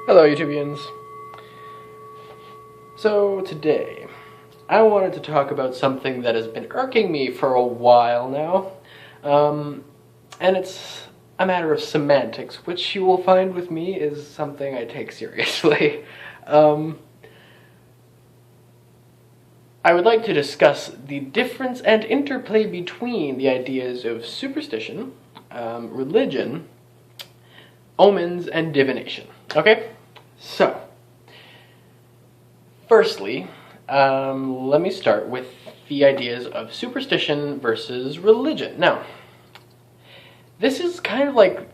Hello, YouTubians. So today, I wanted to talk about something that has been irking me for a while now, and it's a matter of semantics, which you will find with me is something I take seriously. I would like to discuss the difference and interplay between the ideas of superstition, religion, omens, and divination. Okay? So, firstly, let me start with the ideas of superstition versus religion. Now, this is kind of like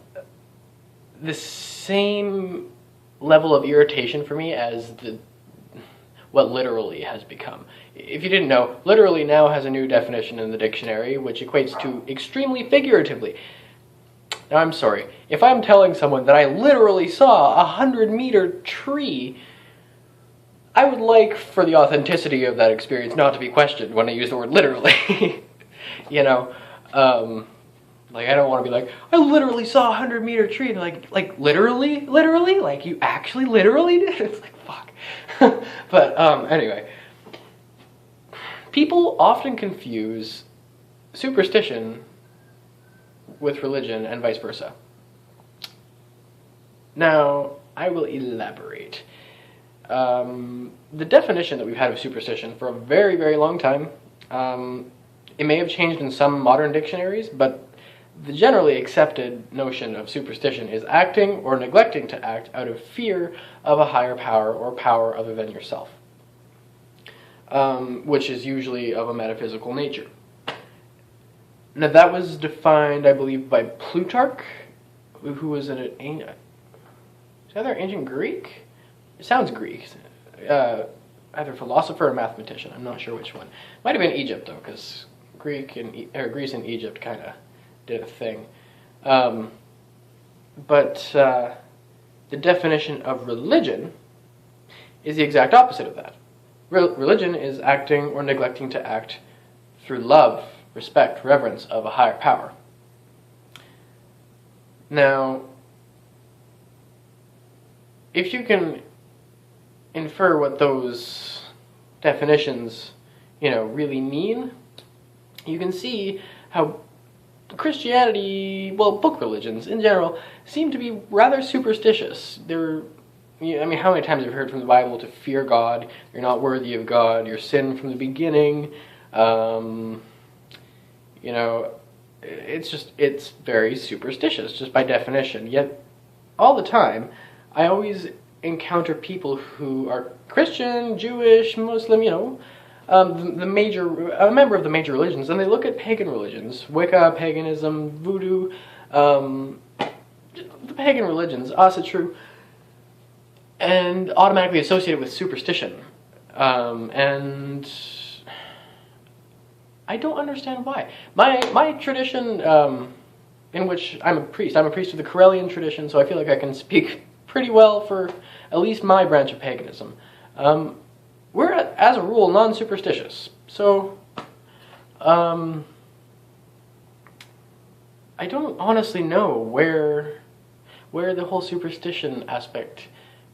the same level of irritation for me as what literally has become. If you didn't know, literally now has a new definition in the dictionary, which equates to extremely figuratively. Now, I'm sorry, if I'm telling someone that I literally saw a 100-meter tree, I would like for the authenticity of that experience not to be questioned when I use the word literally. You know, like, I don't want to be like, I literally saw a 100-meter tree, and like literally? Literally? Like, you actually literally did? It's like, fuck. But, anyway. People often confuse superstition with religion and vice versa. Now, I will elaborate. The definition that we've had of superstition for a very, very long time, it may have changed in some modern dictionaries, but the generally accepted notion of superstition is acting or neglecting to act out of fear of a higher power or power other than yourself, which is usually of a metaphysical nature. Now, that was defined, I believe, by Plutarch, who was an ancient, is either ancient Greek? It sounds Greek. Either philosopher or mathematician. I'm not sure which one. Might have been Egypt, though, because Greece and Egypt kind of did a thing. But the definition of religion is the exact opposite of that. Religion is acting or neglecting to act through love, respect, reverence of a higher power. Now, if you can infer what those definitions, really mean, you can see how Christianity, well, book religions in general, seem to be rather superstitious. How many times have you heard from the Bible to fear God, you're not worthy of God, you're sin from the beginning, it's very superstitious, just by definition. Yet, all the time, I always encounter people who are Christian, Jewish, Muslim, a member of the major religions, and they look at pagan religions, Wicca, paganism, voodoo, the pagan religions, Asatru, and automatically associate it with superstition. And I don't understand why. My tradition, in which I'm a priest of the Karelian tradition, so I feel like I can speak pretty well for at least my branch of paganism. We're, as a rule, non-superstitious. So, I don't honestly know where the whole superstition aspect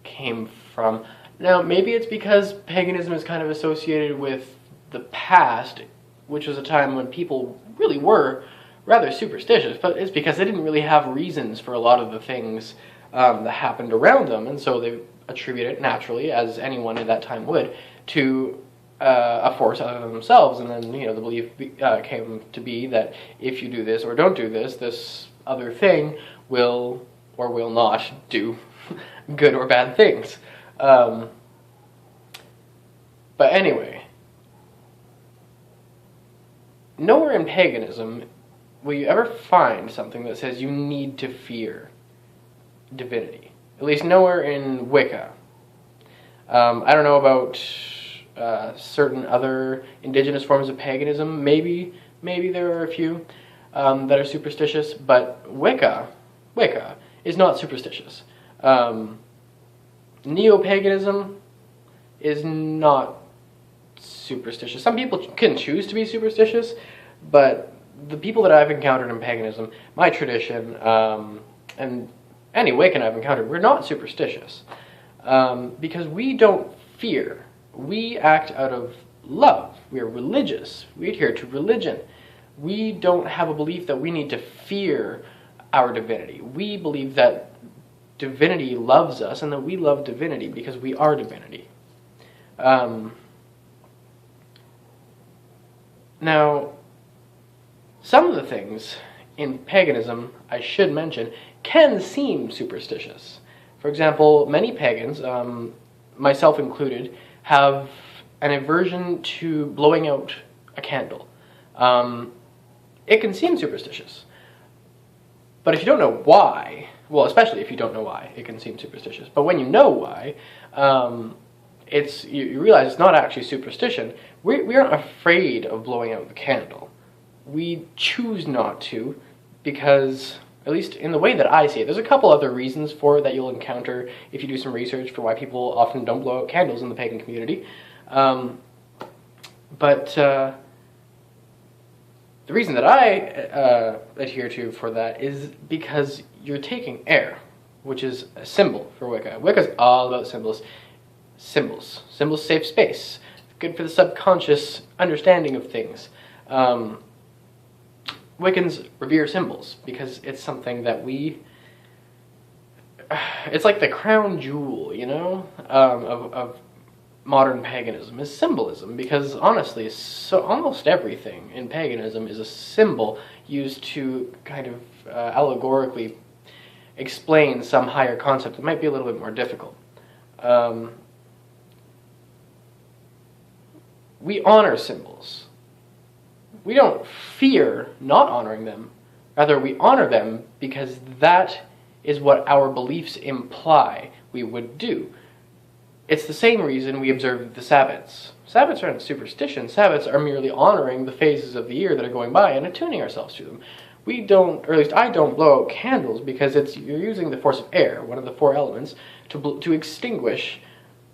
came from. Now, maybe it's because paganism is kind of associated with the past, which was a time when people really were rather superstitious, but it's because they didn't really have reasons for a lot of the things that happened around them, and so they attribute it naturally, as anyone at that time would, to a force other than themselves. And then, the belief came to be that if you do this or don't do this, this other thing will or will not do good or bad things. But anyway, nowhere in paganism will you ever find something that says you need to fear divinity. At least nowhere in Wicca. I don't know about certain other indigenous forms of paganism. Maybe there are a few that are superstitious, but Wicca is not superstitious. Neo-paganism is not superstitious. Some people can choose to be superstitious, but the people that I've encountered in paganism, my tradition, and any Wiccan I've encountered, we're not superstitious. because we don't fear. We act out of love. We are religious. We adhere to religion. We don't have a belief that we need to fear our divinity. We believe that divinity loves us and that we love divinity because we are divinity. Now, some of the things in paganism, I should mention, can seem superstitious. For example, many pagans, myself included, have an aversion to blowing out a candle. It can seem superstitious. But if you don't know why, well, especially if you don't know why, it can seem superstitious. But when you know why, you realize it's not actually superstition. We aren't afraid of blowing out the candle. We choose not to because, at least in the way that I see it, there's a couple other reasons for it that you'll encounter if you do some research for why people often don't blow out candles in the pagan community. The reason that I adhere to for that is because you're taking air, which is a symbol for Wicca. Wicca's all about symbols. Symbols save space. Good for the subconscious understanding of things. Wiccans revere symbols because it's something that it's like the crown jewel, you know, of modern paganism is symbolism, because honestly, almost everything in paganism is a symbol used to kind of allegorically explain some higher concept that might be a little bit more difficult. We honor symbols. We don't fear not honoring them. Rather, we honor them because that is what our beliefs imply we would do. It's the same reason we observe the Sabbats. Sabbats aren't superstition. Sabbats are merely honoring the phases of the year that are going by and attuning ourselves to them. We don't, or at least I don't, blow out candles because you're using the force of air, one of the four elements, to extinguish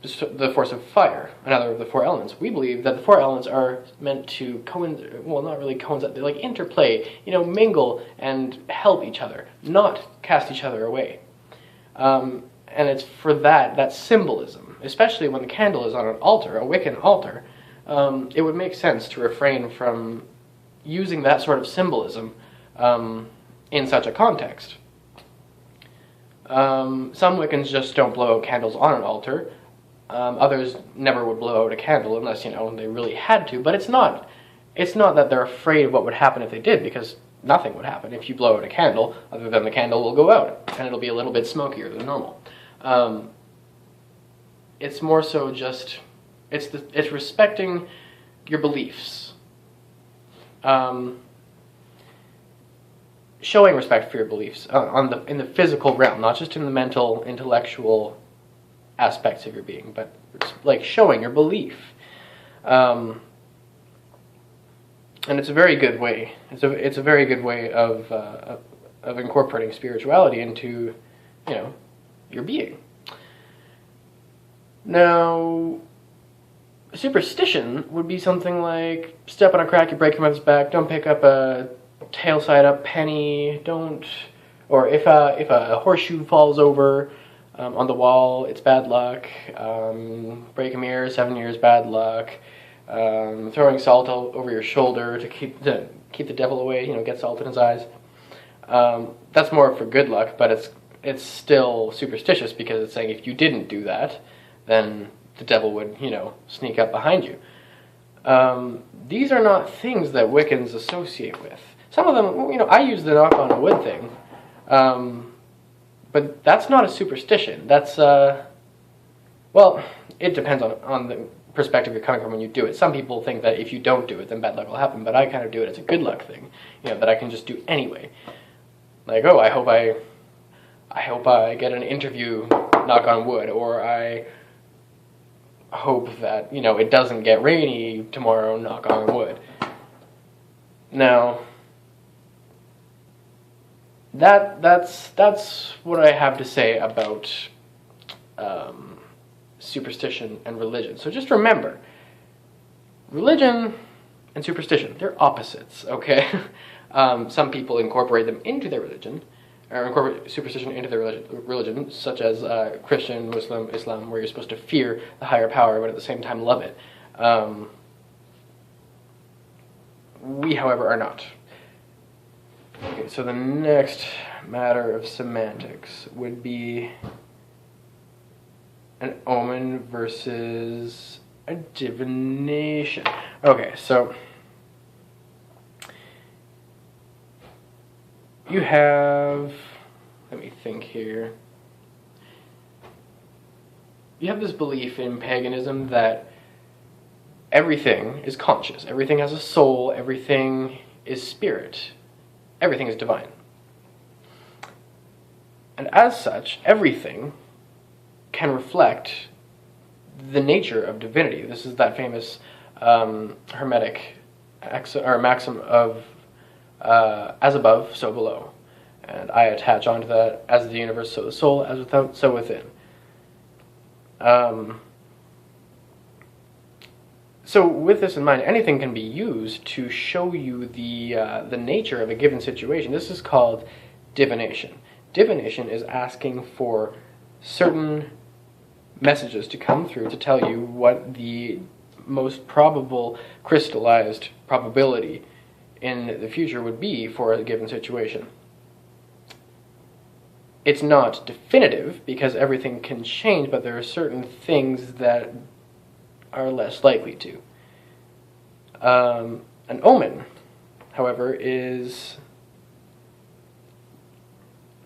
the force of fire, another of the four elements. We believe that the four elements are meant to not really coincide, they like interplay, mingle and help each other, not cast each other away. And it's for that symbolism, especially when the candle is on an altar, a Wiccan altar, it would make sense to refrain from using that sort of symbolism in such a context. Some Wiccans just don't blow out candles on an altar. Others never would blow out a candle unless, they really had to. But it's not that they're afraid of what would happen if they did, because nothing would happen if you blow out a candle, other than the candle will go out, and it'll be a little bit smokier than normal. It's more so just, it's respecting your beliefs. Showing respect for your beliefs in the physical realm, not just in the mental, intellectual aspects of your being, but it's like showing your belief. And it's a very good way. It's a very good way of incorporating spirituality into, your being. Now, superstition would be something like step on a crack, you break your mother's back, don't pick up a tail side up penny, or if a horseshoe falls over on the wall, it's bad luck. Break a mirror, 7 years bad luck. Throwing salt over your shoulder to keep the devil away, get salt in his eyes. That's more for good luck, but it's still superstitious because it's saying if you didn't do that, then the devil would, sneak up behind you. These are not things that Wiccans associate with. Some of them, I use the knock on wood thing, but that's not a superstition. That's, it depends on the perspective you're coming from when you do it. Some people think that if you don't do it, then bad luck will happen, but I kind of do it as a good luck thing, that I can just do anyway. Like, I hope I get an interview, knock on wood, or I hope that, it doesn't get rainy tomorrow, knock on wood. Now, that's what I have to say about superstition and religion. So just remember, religion and superstition, they're opposites, okay? Some people incorporate them into their religion, or incorporate superstition into their religion, such as Christian, Muslim, Islam, where you're supposed to fear the higher power, but at the same time love it. We, however, are not. Okay, so the next matter of semantics would be an omen versus a divination. Okay, so you have, let me think here. You have this belief in paganism that everything is conscious, everything has a soul, everything is spirit, everything is divine. And as such, everything can reflect the nature of divinity. This is that famous Hermetic maxim of as above, so below. And I attach onto that, as the universe, so the soul, as without, so within. So with this in mind, anything can be used to show you the nature of a given situation. This is called divination. Divination is asking for certain messages to come through to tell you what the most probable crystallized probability in the future would be for a given situation. It's not definitive because everything can change, but there are certain things that are less likely to. An omen, however, is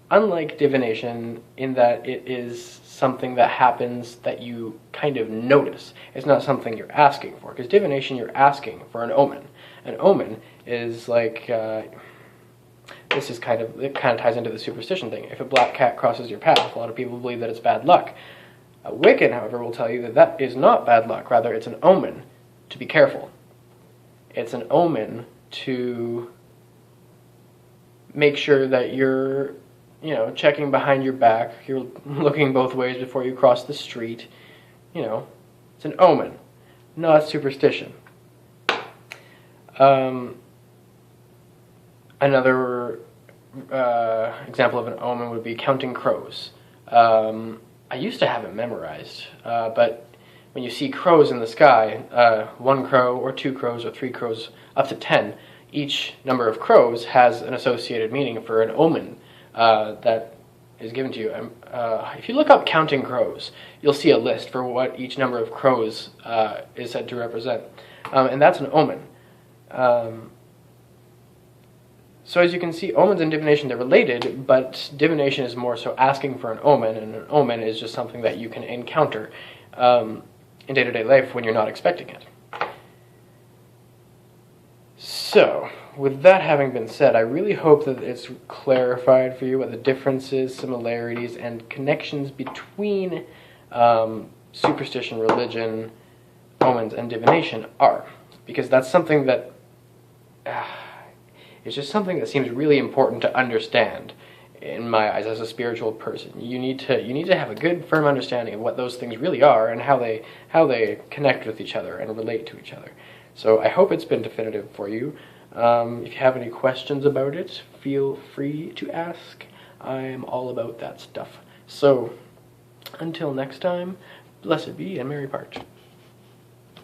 unlike divination in that it is something that happens that you kind of notice. It's not something you're asking for, because divination, you're asking for an omen. An omen is like, this is it kind of ties into the superstition thing. If a black cat crosses your path, a lot of people believe that it's bad luck. A Wiccan, however, will tell you that that is not bad luck. Rather, it's an omen to be careful. It's an omen to make sure that you're, checking behind your back. You're looking both ways before you cross the street. It's an omen, not superstition. Another example of an omen would be counting crows. I used to have it memorized, but when you see crows in the sky, 1 crow or 2 crows or 3 crows, up to 10, each number of crows has an associated meaning for an omen that is given to you. If you look up counting crows, you'll see a list for what each number of crows is said to represent, and that's an omen. So as you can see, omens and divination, they're related, but divination is more so asking for an omen, and an omen is just something that you can encounter in day-to-day life when you're not expecting it. So, with that having been said, I really hope that it's clarified for you what the differences, similarities, and connections between superstition, religion, omens, and divination are. Because that's something that it's just something that seems really important to understand in my eyes as a spiritual person. You need to have a good, firm understanding of what those things really are and how they connect with each other and relate to each other. So I hope it's been definitive for you. If you have any questions about it, feel free to ask. I'm all about that stuff. So until next time, blessed be and merry part.